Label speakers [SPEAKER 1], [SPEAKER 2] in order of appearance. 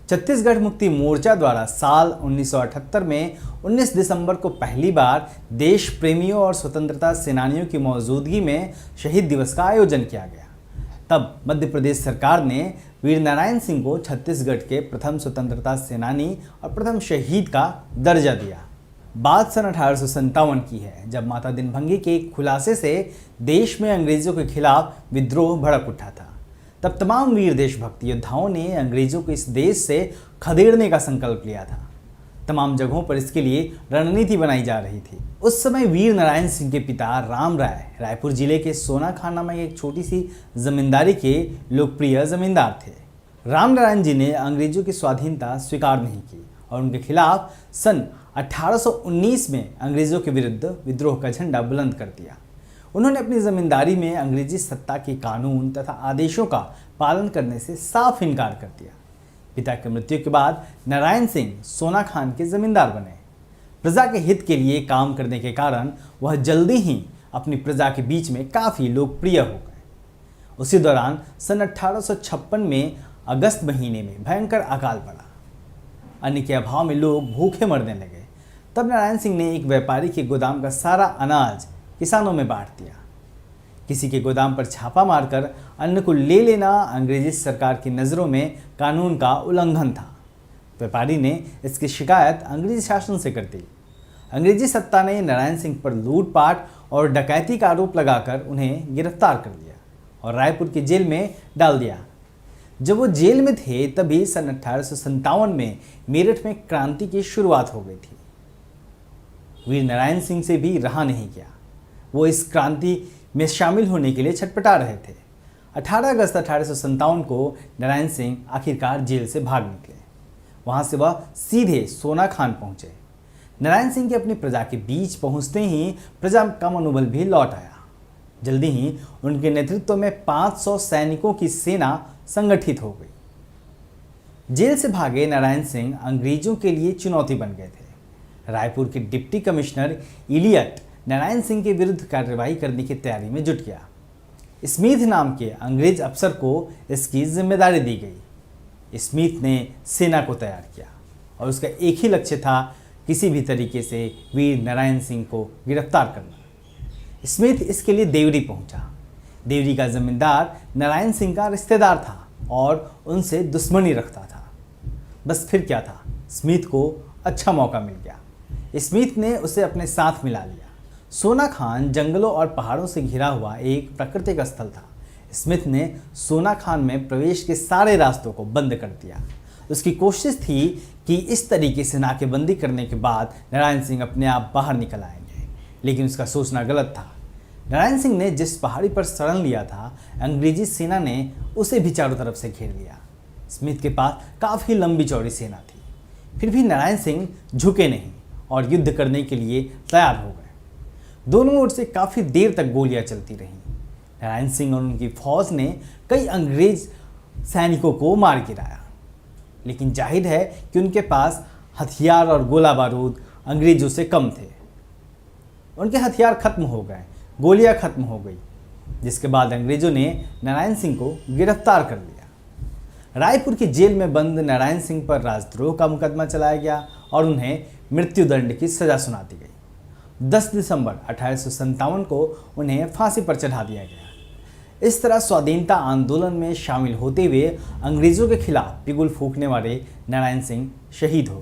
[SPEAKER 1] छत्तीसगढ़ मुक्ति मोर्चा द्वारा साल 1978 में 19 दिसंबर को पहली बार देश प्रेमियों और स्वतंत्रता सेनानियों की मौजूदगी में शहीद दिवस का आयोजन किया गया। तब मध्य प्रदेश सरकार ने वीर नारायण सिंह को छत्तीसगढ़ के प्रथम स्वतंत्रता सेनानी और प्रथम शहीद का दर्जा दिया। बात सन 1857 की है, जब माता दिनभंगी के खुलासे से देश में अंग्रेजों के खिलाफ विद्रोह भड़क उठा था। तब तमाम वीर देशभक्त योद्धाओं ने अंग्रेजों को इस देश से खदेड़ने का संकल्प लिया था। तमाम जगहों पर इसके लिए रणनीति बनाई जा रही थी। उस समय वीर नारायण सिंह के पिता राम राय रायपुर जिले के सोनाखान नामक एक छोटी सी जमींदारी के लोकप्रिय जमींदार थे। राम नारायण जी ने अंग्रेजों की स्वाधीनता स्वीकार नहीं की और उनके खिलाफ सन 1819 में अंग्रेजों के विरुद्ध विद्रोह का झंडा बुलंद कर दिया। उन्होंने अपनी जमींदारी में अंग्रेजी सत्ता के कानून तथा आदेशों का पालन करने से साफ इनकार कर दिया। पिता की मृत्यु के बाद नारायण सिंह सोनाखान के जमींदार बने। प्रजा के हित के लिए काम करने के कारण वह जल्दी ही अपनी प्रजा के बीच में काफ़ी लोकप्रिय हो गए। उसी दौरान सन 1856 में अगस्त महीने में भयंकर अकाल पड़ा। अन्न के अभाव में लोग भूखे मरने लगे। तब नारायण सिंह ने एक व्यापारी के गोदाम का सारा अनाज किसानों में बांट दिया। किसी के गोदाम पर छापा मारकर अन्न को ले लेना अंग्रेजी सरकार की नज़रों में कानून का उल्लंघन था। व्यापारी ने इसकी शिकायत अंग्रेजी शासन से कर दी। अंग्रेजी सत्ता ने नारायण सिंह पर लूटपाट और डकैती का आरोप लगाकर उन्हें गिरफ्तार कर लिया और रायपुर की जेल में डाल दिया। जब वो जेल में थे तभी सन 1857 में मेरठ में क्रांति की शुरुआत हो गई थी। वीर नारायण सिंह से भी रहा नहीं गया। वो इस क्रांति में शामिल होने के लिए छटपटा रहे थे। 18 अगस्त 1857 को नारायण सिंह आखिरकार जेल से भाग निकले। वहाँ से वह सीधे सोनाखान पहुँचे। नारायण सिंह के अपनी प्रजा के बीच पहुँचते ही प्रजा का मनोबल भी लौट आया। जल्दी ही उनके नेतृत्व में 500 सैनिकों की सेना संगठित हो गई। जेल से भागे नारायण सिंह अंग्रेजों के लिए चुनौती बन गए थे। रायपुर के deputy commissioner Elliot Narayan Singh के विरुद्ध कार्रवाई करने की तैयारी में जुट गया। स्मिथ नाम के अंग्रेज अफसर को इसकी जिम्मेदारी दी गई। स्मिथ ने सेना को तैयार किया और उसका एक ही लक्ष्य था, किसी भी तरीके से वीर नारायण सिंह को गिरफ्तार करना। स्मिथ इसके लिए देवरी पहुंचा। देवरी का जमींदार नारायण सिंह का रिश्तेदार था और उनसे दुश्मनी रखता था। बस फिर क्या था, स्मिथ को अच्छा मौका मिल गया। स्मिथ ने उसे अपने साथ मिला लिया। सोनाखान जंगलों और पहाड़ों से घिरा हुआ एक प्राकृतिक स्थल था। स्मिथ ने सोनाखान में प्रवेश के सारे रास्तों को बंद कर दिया। उसकी कोशिश थी कि इस तरीके से नाकेबंदी करने के बाद नारायण सिंह अपने आप बाहर निकल आएंगे, लेकिन उसका सोचना गलत था। नारायण सिंह ने जिस पहाड़ी पर शरण लिया था, अंग्रेजी सेना ने उसे भी चारों तरफ से घेर लिया। स्मिथ के पास काफ़ी लंबी चौड़ी सेना थी, फिर भी नारायण सिंह झुके नहीं और युद्ध करने के लिए तैयार हो गए। दोनों ओर से काफ़ी देर तक गोलियां चलती रहीं। नारायण सिंह और उनकी फौज ने कई अंग्रेज सैनिकों को मार गिराया, लेकिन जाहिर है कि उनके पास हथियार और गोला बारूद अंग्रेजों से कम थे। उनके हथियार खत्म हो गए, गोलियां खत्म हो गई, जिसके बाद अंग्रेजों ने नारायण सिंह को गिरफ्तार कर लिया। रायपुर की जेल में बंद नारायण सिंह पर राजद्रोह का मुकदमा चलाया गया और उन्हें मृत्युदंड की सजा सुना दी गई। 10 दिसंबर 1857 को उन्हें फांसी पर चढ़ा दिया गया। इस तरह स्वाधीनता आंदोलन में शामिल होते हुए अंग्रेजों के खिलाफ बिगुल फूंकने वाले नारायण सिंह शहीद हो गए।